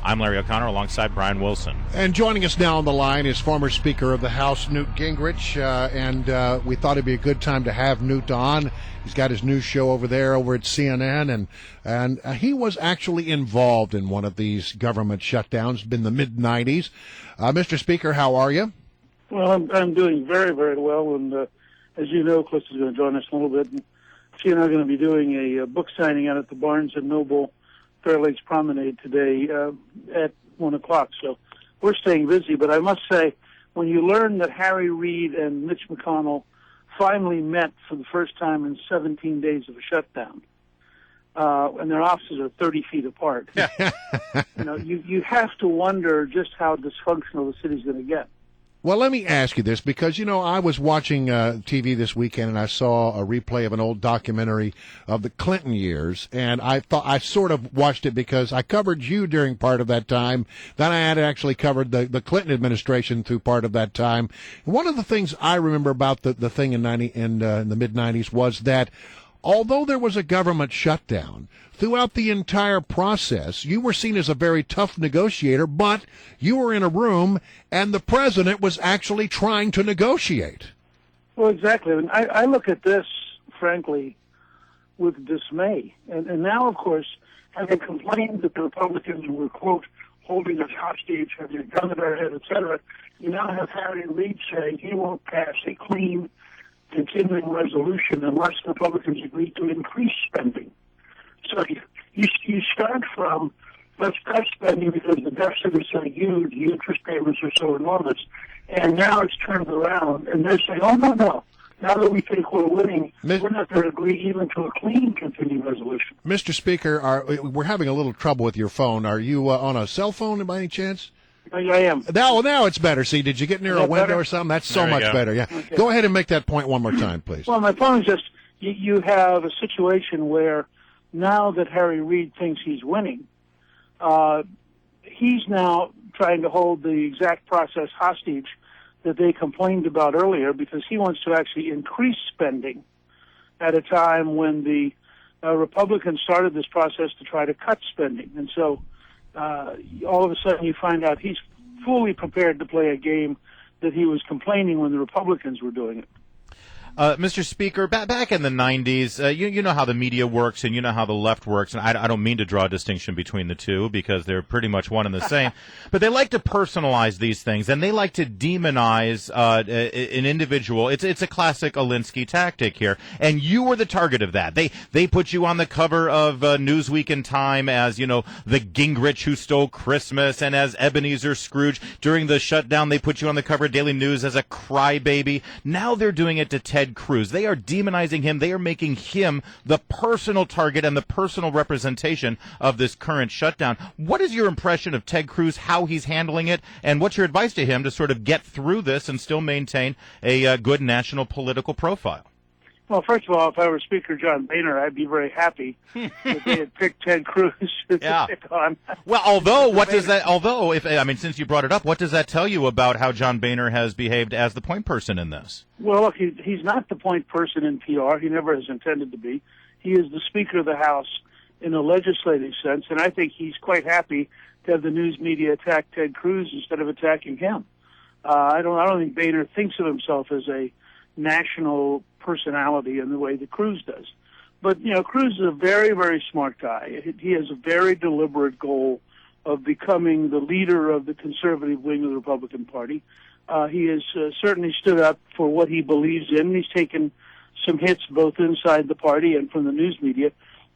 I'm Larry O'Connor alongside Brian Wilson. And joining us now on the line is former Speaker of the House, Newt Gingrich, and we thought it'd be a good time to have Newt on. He's got his new show over there over at CNN, and he was actually involved in one of these government shutdowns in the mid-'90s. Mr. Speaker, how are you? Well, I'm doing very, very well, and as you know, Calista is going to join us in a little bit. And she and I are going to be doing a book signing out at the Barnes & Noble Fair Lakes Promenade today at 1 o'clock. So we're staying busy. But I must say, when you learn that Harry Reid and Mitch McConnell finally met for the first time in 17 days of a shutdown, and their offices are 30 feet apart, you have to wonder just how dysfunctional the city's going to get. Well, let me ask you this, because, I was watching TV this weekend, and I saw a replay of an old documentary of the Clinton years, and I thought I sort of watched it because I covered you during part of that time. Then I had actually covered the Clinton administration through part of that time. And one of the things I remember about the thing in the mid-'90s was that although there was a government shutdown, throughout the entire process, you were seen as a very tough negotiator, but you were in a room and the president was actually trying to negotiate. Well, exactly. I mean, I look at this, frankly, with dismay. And now, of course, having complained that the Republicans were, quote, holding us hostage, having a gun to our head, et cetera, you now have Harry Reid saying he won't pass a clean continuing resolution unless the Republicans agree to increase spending. So you start from, let's cut spending because the deficit is so huge, the interest payments are so enormous, and now it's turned around, and they're saying, oh, no. Now that we think we're winning, we're not going to agree even to a clean continuing resolution. Mr. Speaker, we're having a little trouble with your phone. Are you on a cell phone by any chance? I am. Now it's better. See, did you get near a window better? Or something? That's so much better. Yeah. Okay. Go ahead and make that point one more time, please. Well, my point is just you have a situation where now that Harry Reid thinks he's winning, he's now trying to hold the exact process hostage that they complained about earlier because he wants to actually increase spending at a time when the Republicans started this process to try to cut spending. And so all of a sudden you find out he's fully prepared to play a game that he was complaining when the Republicans were doing it. Mr. Speaker, back in the 90s, you know how the media works and you know how the left works, and I don't mean to draw a distinction between the two because they're pretty much one and the same, but they like to personalize these things, and they like to demonize an individual. It's a classic Alinsky tactic here, and you were the target of that. They put you on the cover of Newsweek and Time as, the Gingrich who stole Christmas, and as Ebenezer Scrooge. During the shutdown, they put you on the cover of Daily News as a crybaby. Now they're doing it to Ted Cruz. They are demonizing him. They are making him the personal target and the personal representation of this current shutdown. What is your impression of Ted Cruz, how he's handling it, and what's your advice to him to sort of get through this and still maintain a good national political profile? Well, first of all, if I were Speaker John Boehner, I'd be very happy that they had picked Ted Cruz to pick on. Well, since you brought it up, what does that tell you about how John Boehner has behaved as the point person in this? Well, look, he's not the point person in PR. He never has intended to be. He is the Speaker of the House in a legislative sense, and I think he's quite happy to have the news media attack Ted Cruz instead of attacking him. I don't think Boehner thinks of himself as a national personality in the way that Cruz does. But, Cruz is a very, very smart guy. He has a very deliberate goal of becoming the leader of the conservative wing of the Republican Party. He has certainly stood up for what he believes in. He's taken some hits both inside the party and from the news media.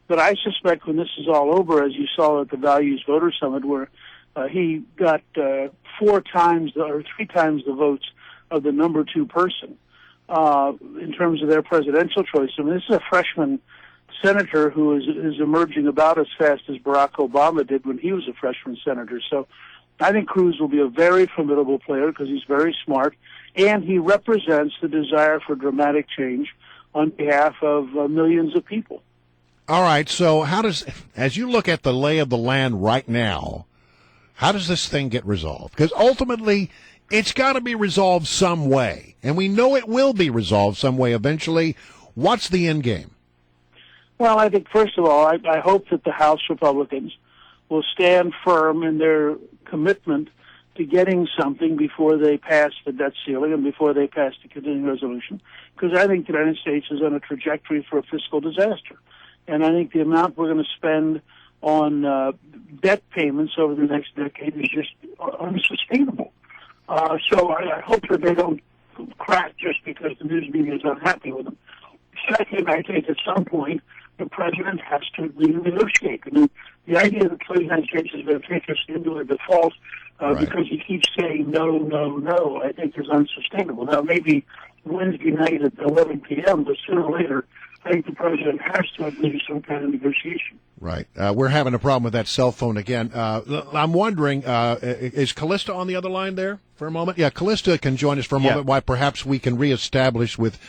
But I suspect when this is all over, as you saw at the Values Voter Summit, where he got 3 times the votes of the number 2 person, in terms of their presidential choice. I mean, this is a freshman senator who is emerging about as fast as Barack Obama did when he was a freshman senator. So I think Cruz will be a very formidable player because he's very smart, and he represents the desire for dramatic change on behalf of millions of people. All right, so as you look at the lay of the land right now, how does this thing get resolved? Because ultimately, it's got to be resolved some way, and we know it will be resolved some way eventually. What's the end game? Well, I think, first of all, I hope that the House Republicans will stand firm in their commitment to getting something before they pass the debt ceiling and before they pass the continuing resolution, because I think the United States is on a trajectory for a fiscal disaster. And I think the amount we're going to spend on debt payments over the next decade is just unsustainable. So I hope that they don't crack just because the news media is unhappy with them. Second, I think at some point the president has to renegotiate. I mean, the idea that the United States is going to take us into a default because he keeps saying no, no, no, I think is unsustainable. Now, maybe Wednesday night at 11 p.m., but sooner or later, I think the president has to agree to some kind of negotiation. Right. We're having a problem with that cell phone again. I'm wondering, is Callista on the other line there for a moment? Yeah, Callista can join us for a moment. Why perhaps we can reestablish with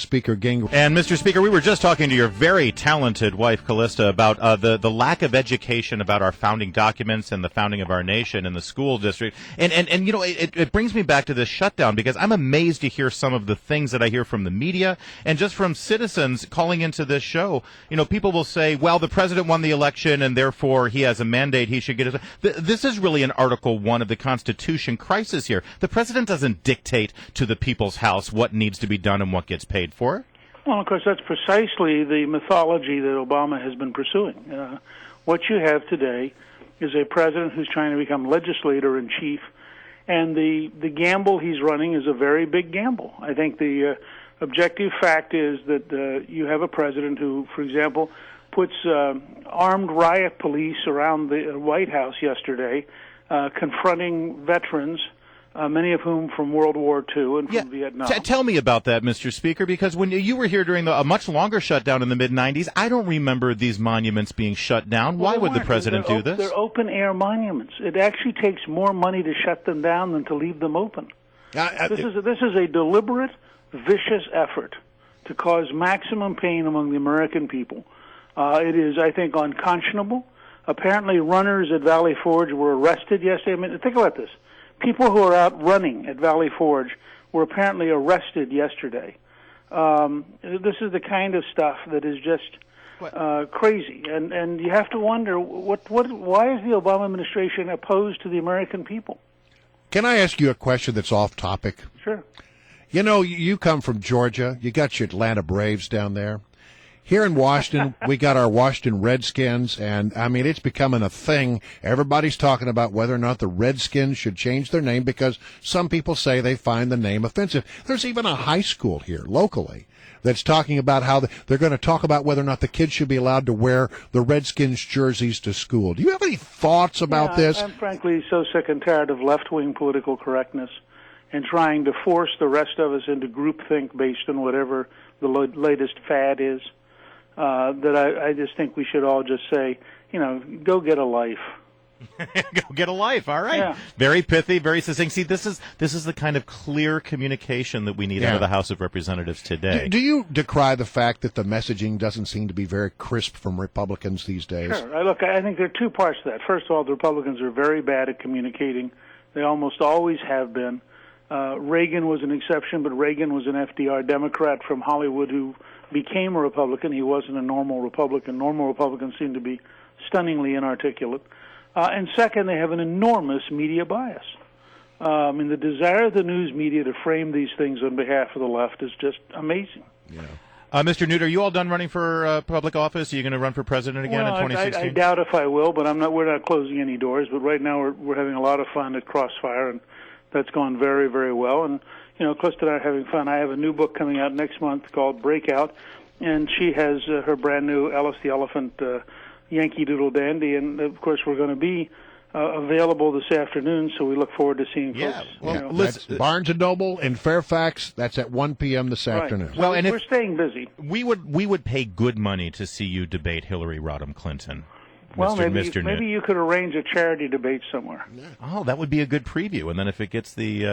Speaker Gingrich. And, Mr. Speaker, we were just talking to your very talented wife, Callista, about the lack of education about our founding documents and the founding of our nation and the school district. And you know, it brings me back to this shutdown, because I'm amazed to hear some of the things that I hear from the media and just from citizens calling into this show. You know, people will say, well, the president won the election and therefore he has a mandate, he should get it. This is really an Article 1 of the Constitution crisis here. The president doesn't dictate to the people's house what needs to be done and what gets paid for. Well, of course, that's precisely the mythology that Obama has been pursuing. What you have today is a president who's trying to become legislator-in-chief, and the gamble he's running is a very big gamble. I think the objective fact is that you have a president who, for example, puts armed riot police around the White House yesterday, confronting veterans, many of whom from World War II and from Vietnam. Tell me about that, Mr. Speaker, because when you were here during a much longer shutdown in the mid-'90s, I don't remember these monuments being shut down. Why would the president do this? They're open-air monuments. It actually takes more money to shut them down than to leave them open. This is a deliberate, vicious effort to cause maximum pain among the American people. It is, I think, unconscionable. Apparently, runners at Valley Forge were arrested yesterday. I mean, think about this. People who are out running at Valley Forge were apparently arrested yesterday. This is the kind of stuff that is just crazy, and you have to wonder why is the Obama administration opposed to the American people? Can I ask you a question that's off topic? Sure. You know, you come from Georgia. You got your Atlanta Braves down there. Here in Washington, we got our Washington Redskins, and, I mean, it's becoming a thing. Everybody's talking about whether or not the Redskins should change their name because some people say they find the name offensive. There's even a high school here, locally, that's talking about how they're going to talk about whether or not the kids should be allowed to wear the Redskins jerseys to school. Do you have any thoughts about this? I'm frankly so sick and tired of left-wing political correctness and trying to force the rest of us into groupthink based on whatever the latest fad is. That I just think we should all just say, you know, go get a life. Go get a life. All right. Yeah. Very pithy, very succinct. See, this is the kind of clear communication that we need out of the House of Representatives today. Do you decry the fact that the messaging doesn't seem to be very crisp from Republicans these days? Sure. Look, I think there are two parts to that. First of all, the Republicans are very bad at communicating. They almost always have been. Reagan was an exception, but Reagan was an FDR Democrat from Hollywood who became a Republican. He wasn't a normal Republican. Normal Republicans seem to be stunningly inarticulate. And second, they have an enormous media bias. I mean, the desire of the news media to frame these things on behalf of the left is just amazing. Yeah. Mr. Newt, are you all done running for public office? Are you going to run for president again in 2016? I doubt if I will, but we're not closing any doors. But right now we're having a lot of fun at Crossfire, and that's gone very, very well. And you know, Callista and I are having fun. I have a new book coming out next month called Breakout, and she has her brand new Alice the Elephant, Yankee Doodle Dandy, and of course we're going to be available this afternoon, so we look forward to seeing folks. Well, that's Barnes & Noble in Fairfax. That's at 1 p.m. this afternoon. Well, and we're staying busy. We would pay good money to see you debate Hillary Rodham Clinton. Well, Mr. maybe you could arrange a charity debate somewhere. Yeah. Oh, that would be a good preview. And then if it gets the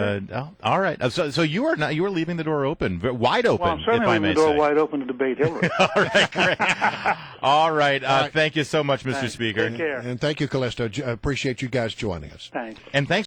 all right. So you are leaving the door open, wide open. Well, I'm certainly leaving the door wide open to debate Hillary. All right, great. All right. Thank you so much, Mr. Speaker. Take care. And thank you, Callista. Appreciate you guys joining us. Thanks. And thanks.